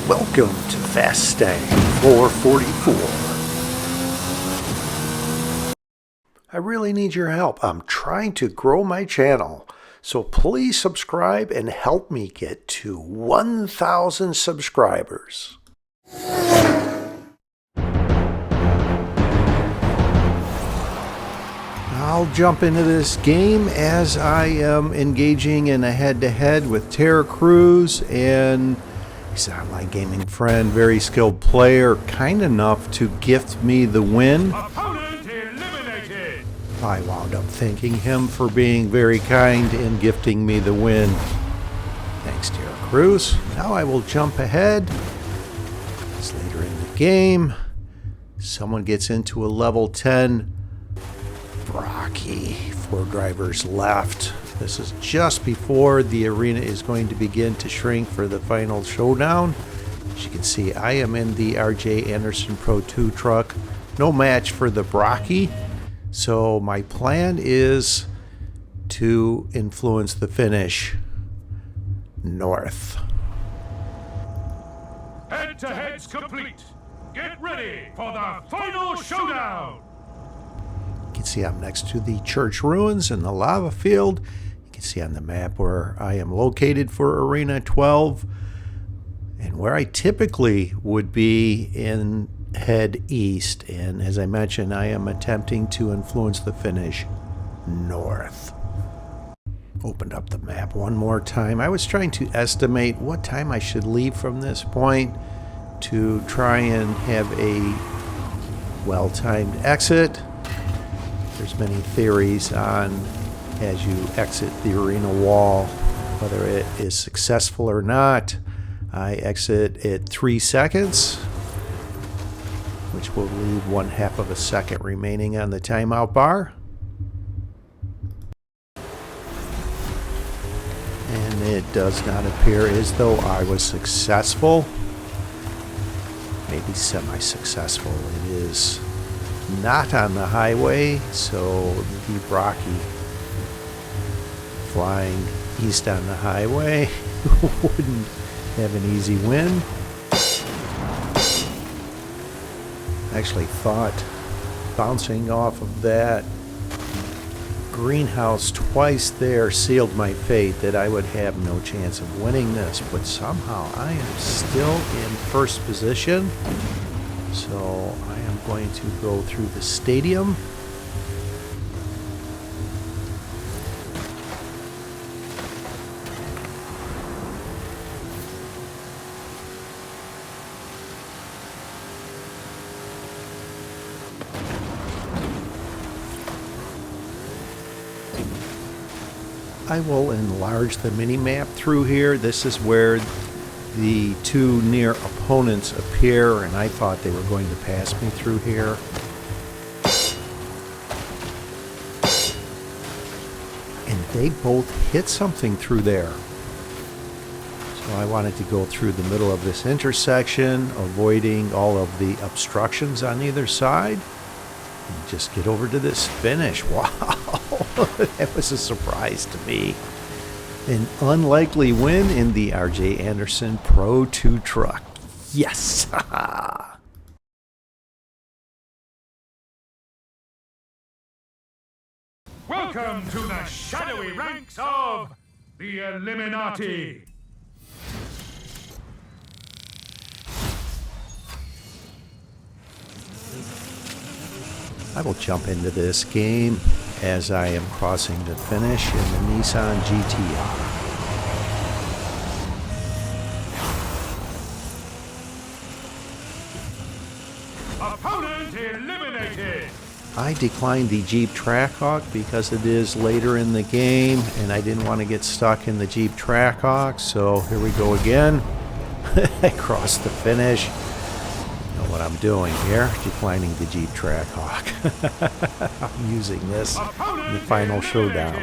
Welcome to Fastang 444. I really need your help. I'm trying to grow my channel, so please subscribe and help me get to 1,000 subscribers. I'll jump into this game as I am engaging in a head-to-head with Terra Cruz, and he's an online gaming friend, very skilled player, kind enough to gift me the win. Opponent eliminated. I wound up thanking him for being very kind in gifting me the win. Thanks, Terra Cruz. Now I will jump ahead. It's later in the game. Someone gets into a level 10. Rocky, 4 drivers left. This is just before the arena is going to begin to shrink for the final showdown. As you can see, I am in the RJ Anderson Pro 2 truck. No match for the Brocky. So my plan is to influence the finish north. Head-to-head's complete. Get ready for the final showdown. You can see I'm next to the church ruins and the lava field. You can see on the map where I am located for Arena 12 and where I typically would be in head east. And as I mentioned, I am attempting to influence the finish north. Opened up the map one more time. I was trying to estimate what time I should leave from this point to try and have a well-timed exit. There's many theories on as you exit the arena wall, whether it is successful or not. I exit at 3 seconds, which will leave 1/2 of a second remaining on the timeout bar. And it does not appear as though I was successful. Maybe semi-successful. It is not on the highway, so the Brocky flying east on the highway wouldn't have an easy win. I actually thought bouncing off of that greenhouse twice there sealed my fate, that I would have no chance of winning this, but somehow I am still in first position. So I am going to go through the stadium. I will enlarge the mini-map through here. This is where the two near opponents appear, and I thought they were going to pass me through here. And they both hit something through there. So I wanted to go through the middle of this intersection, avoiding all of the obstructions on either side, and just get over to this finish. Wow, that was a surprise to me. An unlikely win in the RJ Anderson Pro 2 truck. Yes! Welcome to the shadowy ranks of the Illuminati. I will jump into this game as I am crossing the finish in the Nissan GTR. Opponent eliminated. I declined the Jeep Trackhawk because it is later in the game and I didn't want to get stuck in the Jeep Trackhawk, so here we go again. I crossed the finish. You know what I'm doing here? Declining the Jeep Trackhawk. I'm using this in the final showdown.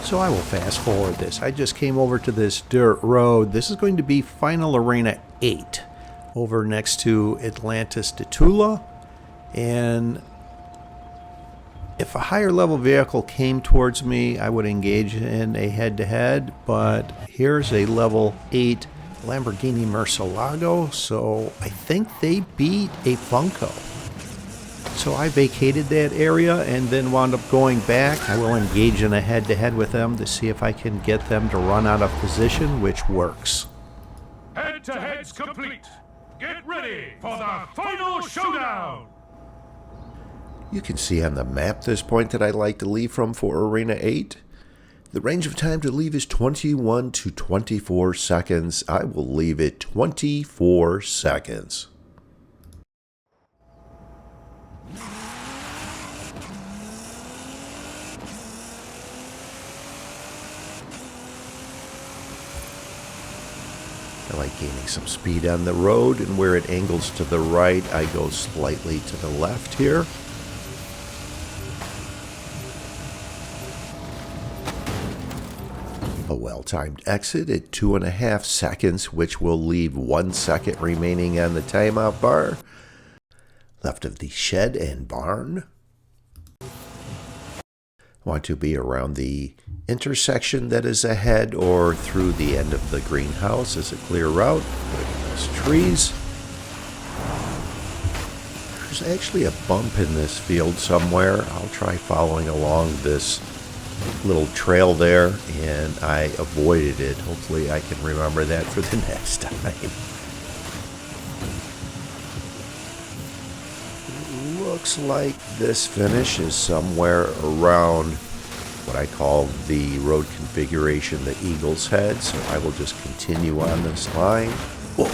So I will fast forward this. I just came over to this dirt road. This is going to be Final Arena 8 over next to Atlantis de Tula. And if a higher level vehicle came towards me, I would engage in a head-to-head, but here's a level 8 Lamborghini Murcielago, so I think they beat a Funko. So I vacated that area and then wound up going back. I will engage in a head-to-head with them to see if I can get them to run out of position, which works. Head-to-head's complete. Get ready for the final showdown! You can see on the map this point that I'd like to leave from for Arena 8. The range of time to leave is 21 to 24 seconds. I will leave it 24 seconds. I like gaining some speed on the road, and where it angles to the right, I go slightly to the left here. A well-timed exit at 2.5 seconds, which will leave 1 second remaining on the timeout bar. Left of the shed and barn. Want to be around the intersection that is ahead or through the end of the greenhouse as a clear route. Look at those trees. There's actually a bump in this field somewhere. I'll try following along this little trail there, and I avoided it. Hopefully I can remember that for the next time. Looks like this finish is somewhere around what I call the road configuration, the Eagle's Head, so I will just continue on this line. Whoa,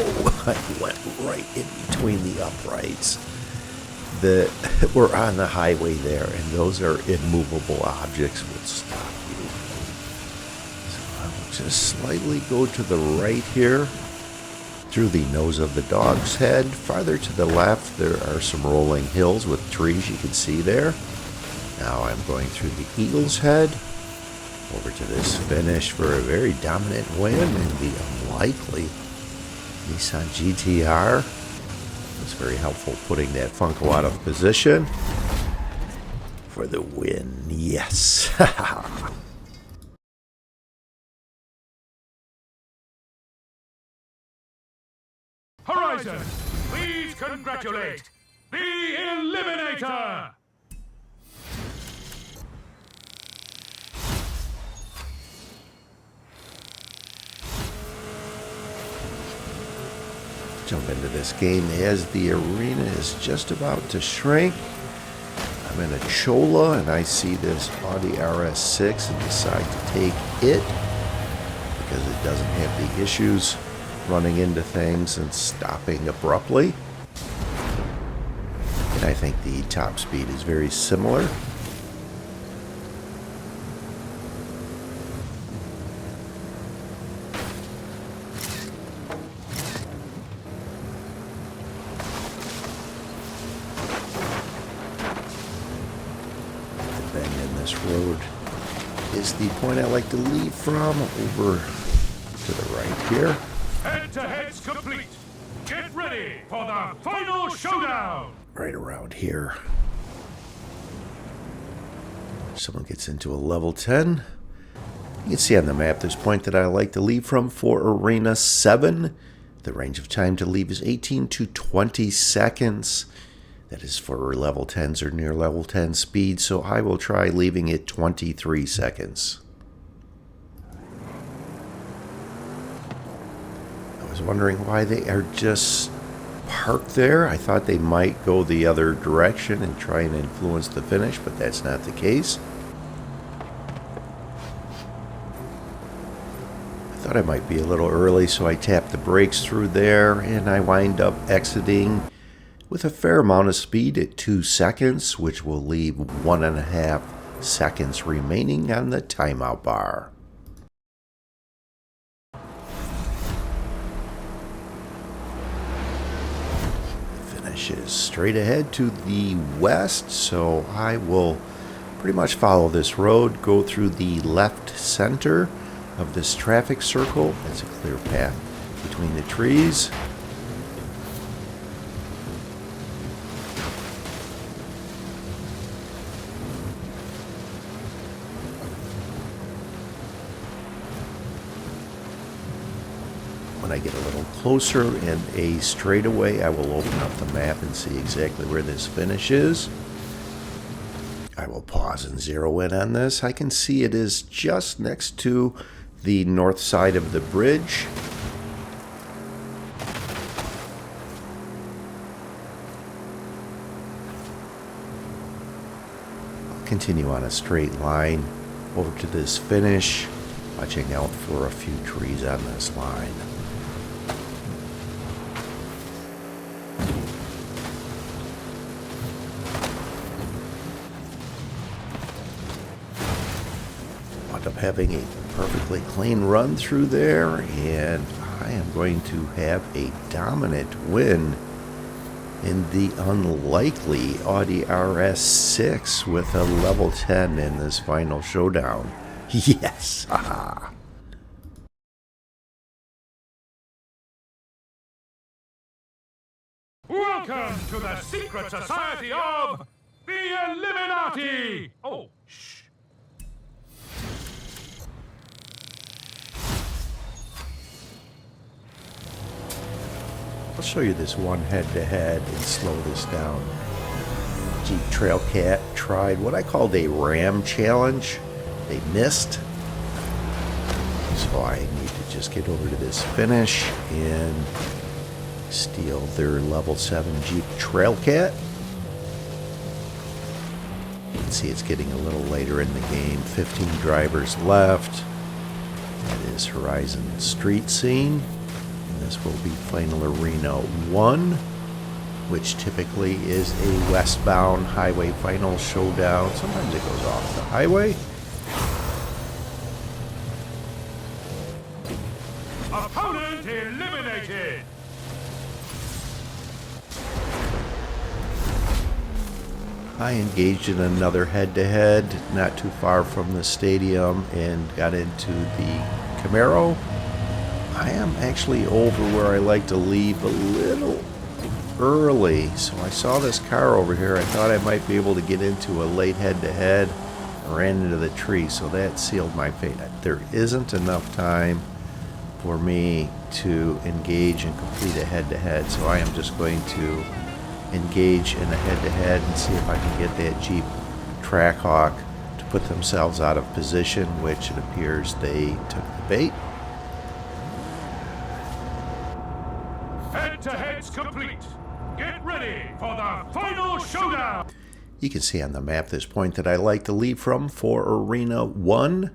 I went right in between the uprights. We're on the highway there, and those are immovable objects would stop you. So I will just slightly go to the right here, through the nose of the Dog's Head. Farther to the left, there are some rolling hills with trees you can see there. Now I'm going through the Eagle's Head, over to this finish for a very dominant win in the unlikely Nissan GTR. It's very helpful putting that Funko out of position for the win. Yes. Horizon, please congratulate the Eliminator! Jump into this game as the arena is just about to shrink. I'm in a Chola and I see this Audi RS6 and decide to take it because it doesn't have the issues running into things and stopping abruptly. And I think the top speed is very similar. The bend in this road is the point I like to leave from, over to the right here. Head-to-head's complete. Get ready for the final showdown! Right around here. Someone gets into a level 10. You can see on the map this point that I like to leave from for Arena 7. The range of time to leave is 18 to 20 seconds. That is for level 10s or near level 10 speed, so I will try leaving it 23 seconds. I was wondering why they are just parked there. I thought they might go the other direction and try and influence the finish, but that's not the case. I thought I might be a little early, so I tapped the brakes through there, and I wind up exiting with a fair amount of speed at 2 seconds, which will leave 1.5 seconds remaining on the timeout bar. Is straight ahead to the west, so I will pretty much follow this road, go through the left center of this traffic circle. That's a clear path between the trees. When I get a little closer in a straightaway, I will open up the map and see exactly where this finish is. I will pause and zero in on this. I can see it is just next to the north side of the bridge. I'll continue on a straight line over to this finish, watching out for a few trees on this line. Up having a perfectly clean run through there, and I am going to have a dominant win in the unlikely Audi RS6 with a level 10 in this final showdown. Yes! Welcome to the secret society of the Illuminati! Oh, shh. I'll show you this one head-to-head and slow this down. Jeep Trailcat tried what I called a ram challenge. They missed. So I need to just get over to this finish and steal their level 7 Jeep Trailcat. You can see it's getting a little later in the game. 15 drivers left. That is Horizon Street Scene. This will be Final Arena 1, which typically is a westbound highway final showdown. Sometimes it goes off the highway. Opponent eliminated! I engaged in another head-to-head not too far from the stadium and got into the Camaro. I am actually over where I like to leave a little early, so I saw this car over here. I thought I might be able to get into a late head-to-head. I ran into the tree, so that sealed my fate. There isn't enough time for me to engage and complete a head-to-head, so I am just going to engage in a head-to-head and see if I can get that Jeep Trackhawk to put themselves out of position, which it appears they took the bait. Head-to-head's complete. Get ready for the final showdown. You can see on the map this point that I like to leave from for Arena 1.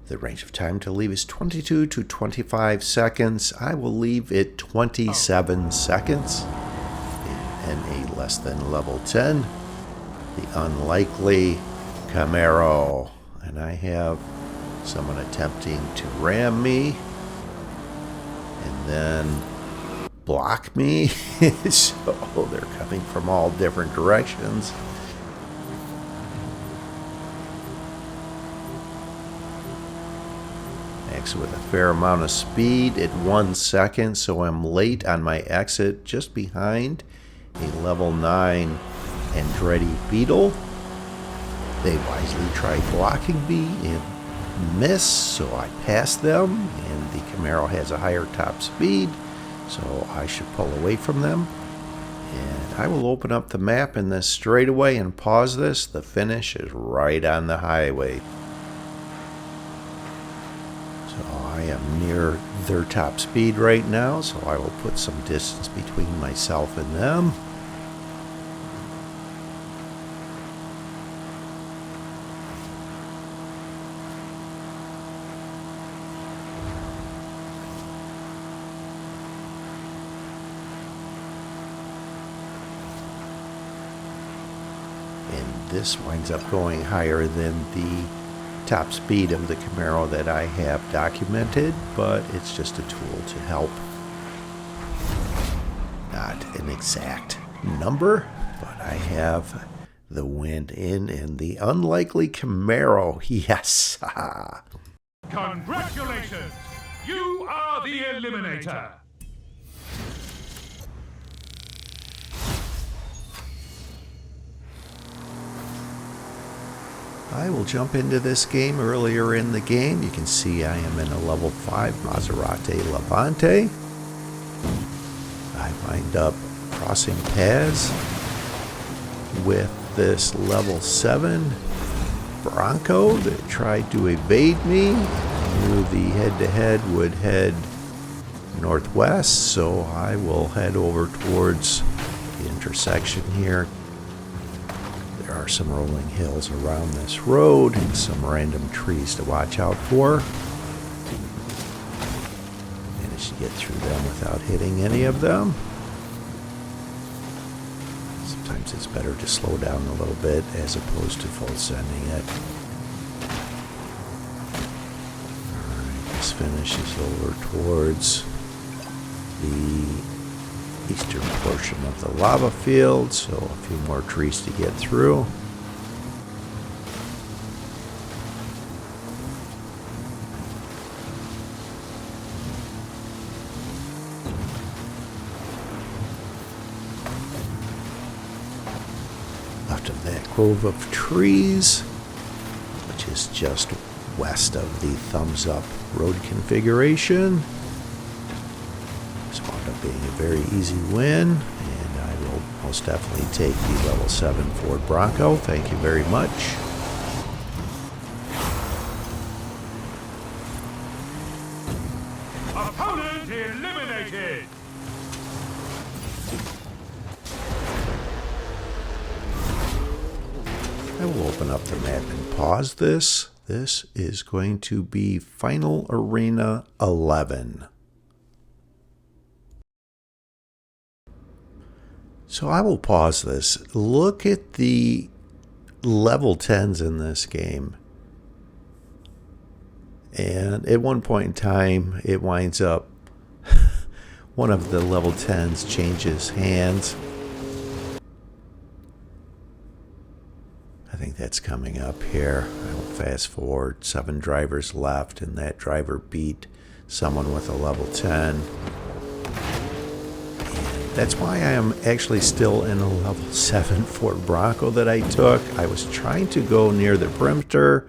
The range of time to leave is 22 to 25 seconds. I will leave it 27 seconds in a less than level 10. The unlikely Camaro. And I have someone attempting to ram me and then block me. So they're coming from all different directions. Exit with a fair amount of speed at 1 second, so I'm late on my exit, just behind a level 9 Andretti Beetle. They wisely tried blocking me and missed, so I passed them, and the Camaro has a higher top speed, so I should pull away from them. And I will open up the map in this straightaway and pause this. The finish is right on the highway. So I am near their top speed right now, so I will put some distance between myself and them. And this winds up going higher than the top speed of the Camaro that I have documented, but it's just a tool to help. Not an exact number, but I have the win in the unlikely Camaro. Yes! Congratulations! You are the Eliminator! I will jump into this game. Earlier in the game, you can see I am in a level 5 Maserati Levante. I wind up crossing paths with this level 7 Bronco that tried to evade me. I knew the head-to-head would head northwest, so I will head over towards the intersection here. There are some rolling hills around this road and some random trees to watch out for. Manage to get through them without hitting any of them. Sometimes it's better to slow down a little bit as opposed to full sending it. Alright, this finishes over towards the eastern portion of the lava field, so a few more trees to get through. Left of that grove of trees, which is just west of the thumbs up road configuration. This wound up being a very easy win, and I will most definitely take the level 7 Ford Bronco. Thank you very much. Opponent eliminated! I will open up the map and pause this. This is going to be Final Arena 11. So I will pause this. Look at the level 10s in this game. And at one point in time, it winds up, one of the level 10s changes hands. I think that's coming up here. I will fast forward. 7 drivers left, and that driver beat someone with a level 10. That's why I am actually still in a level 7 Ford Bronco that I took. I was trying to go near the perimeter,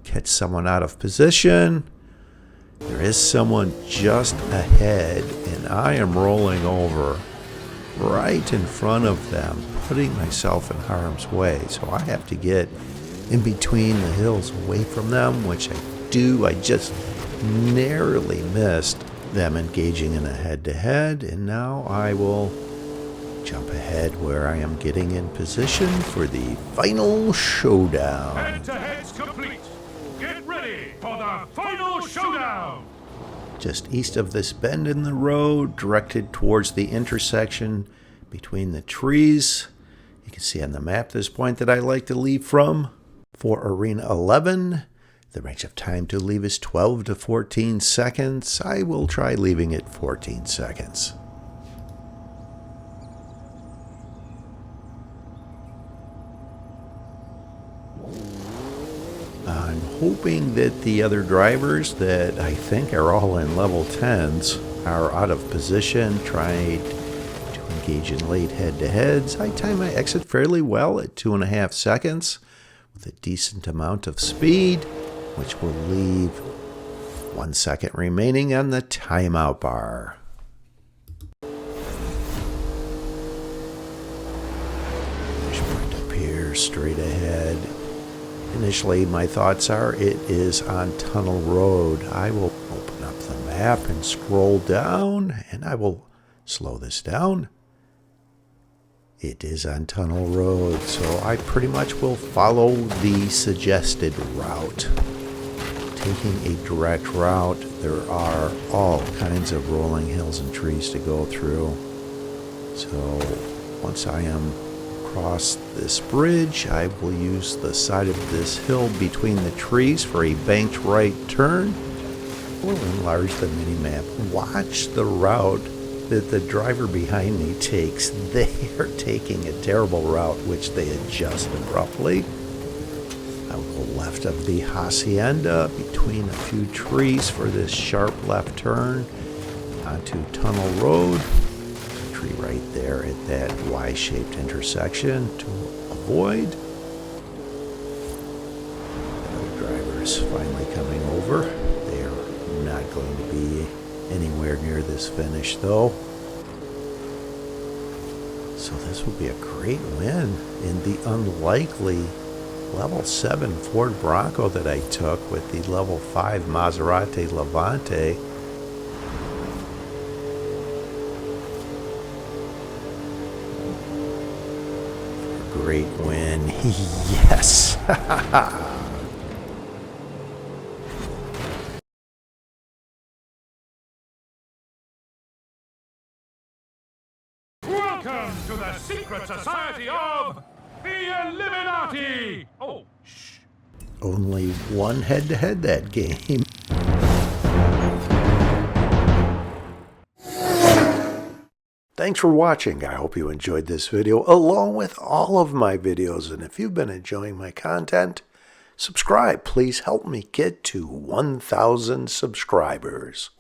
catch someone out of position. There is someone just ahead, and I am rolling over right in front of them, putting myself in harm's way. So I have to get in between the hills away from them, which I do. I just narrowly missed them engaging in a head-to-head, and now I will jump ahead where I am getting in position for the final showdown. Head-to-head's complete. Get ready for the final showdown! Just east of this bend in the road, directed towards the intersection between the trees. You can see on the map this point that I like to leave from. For Arena 11, the range of time to leave is 12 to 14 seconds. I will try leaving it 14 seconds. I'm hoping that the other drivers that I think are all in level 10s are out of position, trying to engage in late head-to-heads. I time my exit fairly well at 2.5 seconds with a decent amount of speed, which will leave 1 second remaining on the timeout bar. Finish point up here, straight ahead. Initially, my thoughts are it is on Tunnel Road. I will open up the map and scroll down, and I will slow this down. It is on Tunnel Road, so I pretty much will follow the suggested route. Taking a direct route, there are all kinds of rolling hills and trees to go through. So once I am across this bridge, I will use the side of this hill between the trees for a banked right turn. We'll enlarge the mini-map. Watch the route that the driver behind me takes. They are taking a terrible route, which they adjust abruptly. I will go left of the hacienda between a few trees for this sharp left turn onto Tunnel Road. Tree right there at that Y-shaped intersection to avoid. Yes, finally coming over. They are not going to be anywhere near this finish, though. So this will be a great win in the unlikely level 7 Ford Bronco that I took with the level 5 Maserati Levante. Great win. Yes. Welcome to the secret society of the Illuminati! Oh, shh. Only one head-to-head that game. Thanks for watching. I hope you enjoyed this video along with all of my videos. And if you've been enjoying my content, subscribe. Please help me get to 1,000 subscribers.